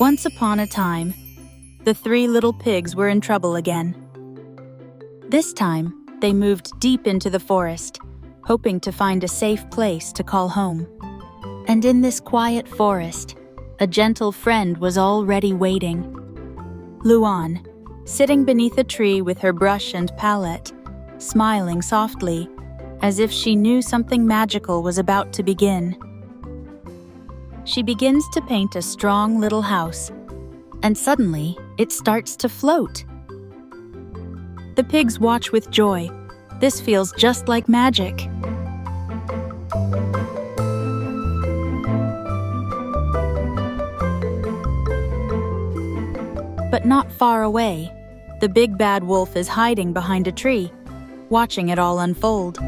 Once upon a time, the three little pigs were in trouble again. This time, they moved deep into the forest, hoping to find a safe place to call home. And in this quiet forest, a gentle friend was already waiting. Luan, sitting beneath a tree with her brush and palette, smiling softly, as if she knew something magical was about to begin. She begins to paint a strong little house, and suddenly it starts to float. The pigs watch with joy. This feels just like magic. But not far away, the big bad wolf is hiding behind a tree, watching it all unfold.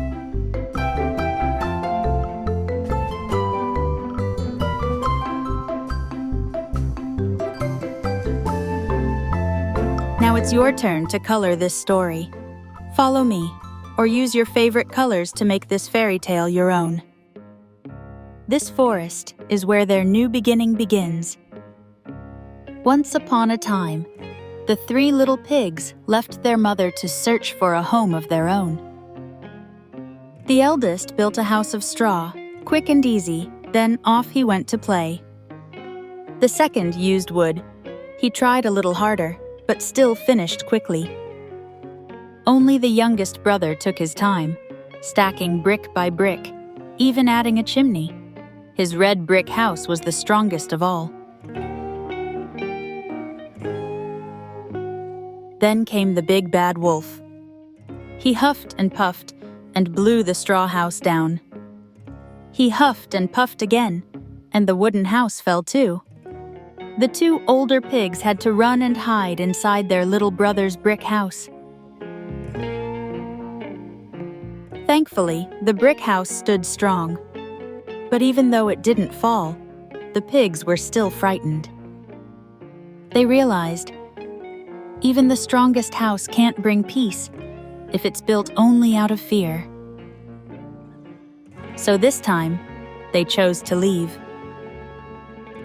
Now it's your turn to color this story. Follow me, or use your favorite colors to make this fairy tale your own. This forest is where their new beginning begins. Once upon a time, the three little pigs left their mother to search for a home of their own. The eldest built a house of straw, quick and easy, then off he went to play. The second used wood. He tried a little harder, but still finished quickly. Only the youngest brother took his time, stacking brick by brick, even adding a chimney. His red brick house was the strongest of all. Then came the big bad wolf. He huffed and puffed and blew the straw house down. He huffed and puffed again, and the wooden house fell too. The two older pigs had to run and hide inside their little brother's brick house. Thankfully, the brick house stood strong. But even though it didn't fall, the pigs were still frightened. They realized, even the strongest house can't bring peace if it's built only out of fear. So this time, they chose to leave.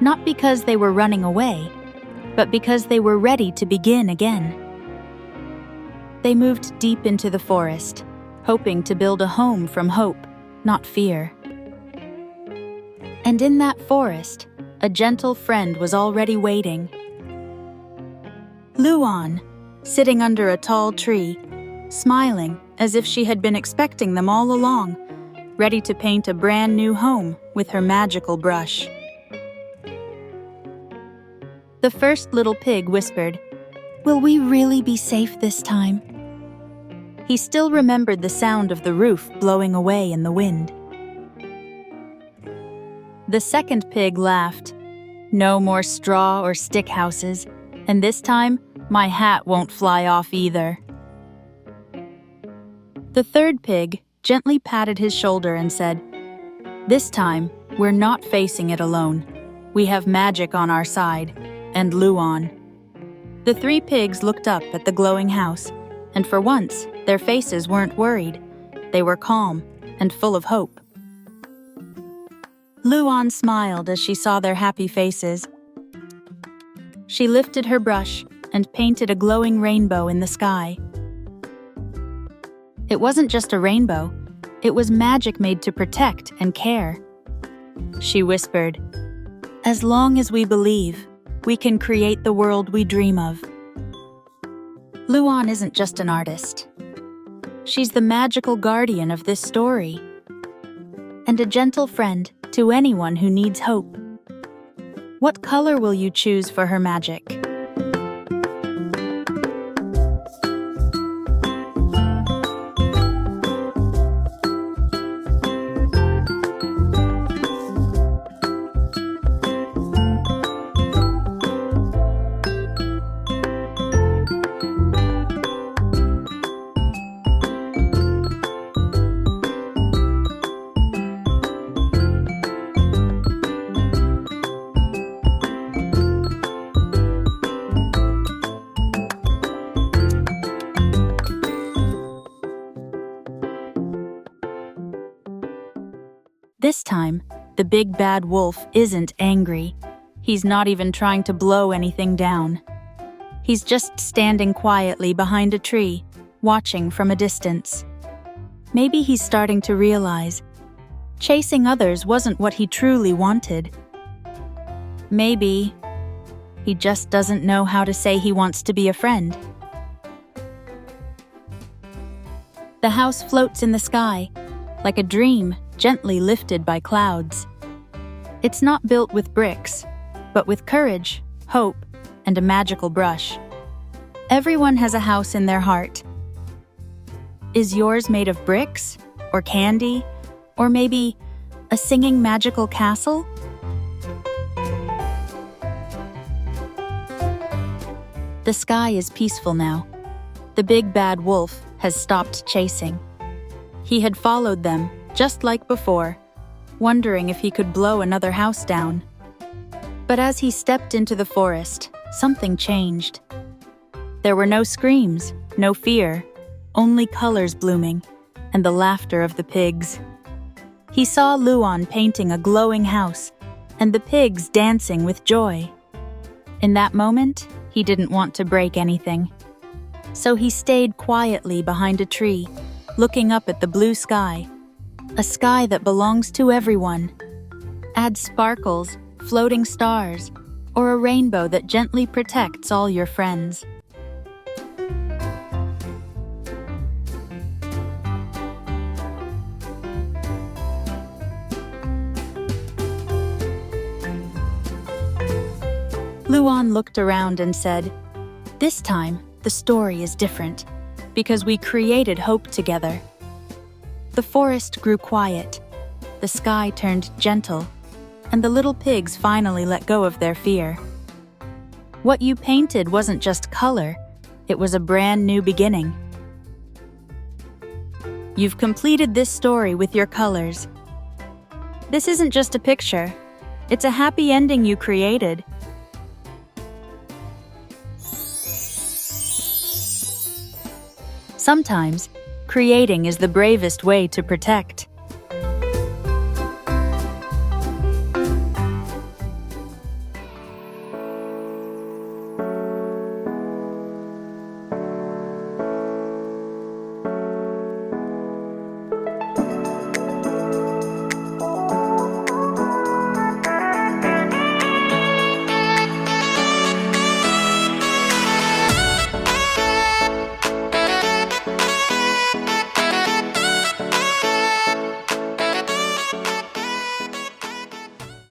Not because they were running away, but because they were ready to begin again. They moved deep into the forest, hoping to build a home from hope, not fear. And in that forest, a gentle friend was already waiting. Luan, sitting under a tall tree, smiling as if she had been expecting them all along, ready to paint a brand new home with her magical brush. The first little pig whispered, "Will we really be safe this time?" He still remembered the sound of the roof blowing away in the wind. The second pig laughed. "No more straw or stick houses, and this time, my hat won't fly off either." The third pig gently patted his shoulder and said, "This time, we're not facing it alone. We have magic on our side, and Luan." The three pigs looked up at the glowing house, and for once, their faces weren't worried. They were calm and full of hope. Luan smiled as she saw their happy faces. She lifted her brush and painted a glowing rainbow in the sky. It wasn't just a rainbow, it was magic made to protect and care. She whispered, "As long as we believe, we can create the world we dream of." Luan isn't just an artist. She's the magical guardian of this story, and a gentle friend to anyone who needs hope. What color will you choose for her magic? This time, the big bad wolf isn't angry. He's not even trying to blow anything down. He's just standing quietly behind a tree, watching from a distance. Maybe he's starting to realize chasing others wasn't what he truly wanted. Maybe he just doesn't know how to say he wants to be a friend. The house floats in the sky, like a dream gently lifted by clouds. It's not built with bricks, but with courage, hope, and a magical brush. Everyone has a house in their heart. Is yours made of bricks, or candy, or maybe a singing magical castle? The sky is peaceful now. The big bad wolf has stopped chasing. He had followed them, just like before, wondering if he could blow another house down. But as he stepped into the forest, something changed. There were no screams, no fear, only colors blooming, and the laughter of the pigs. He saw Luan painting a glowing house, and the pigs dancing with joy. In that moment, he didn't want to break anything. So he stayed quietly behind a tree, looking up at the blue sky, a sky that belongs to everyone. Add sparkles, floating stars, or a rainbow that gently protects all your friends. Luan looked around and said, "This time, the story is different, because we created hope together." The forest grew quiet, the sky turned gentle, and the little pigs finally let go of their fear. What you painted wasn't just color, it was a brand new beginning. You've completed this story with your colors. This isn't just a picture, it's a happy ending you created. Sometimes, creating is the bravest way to protect.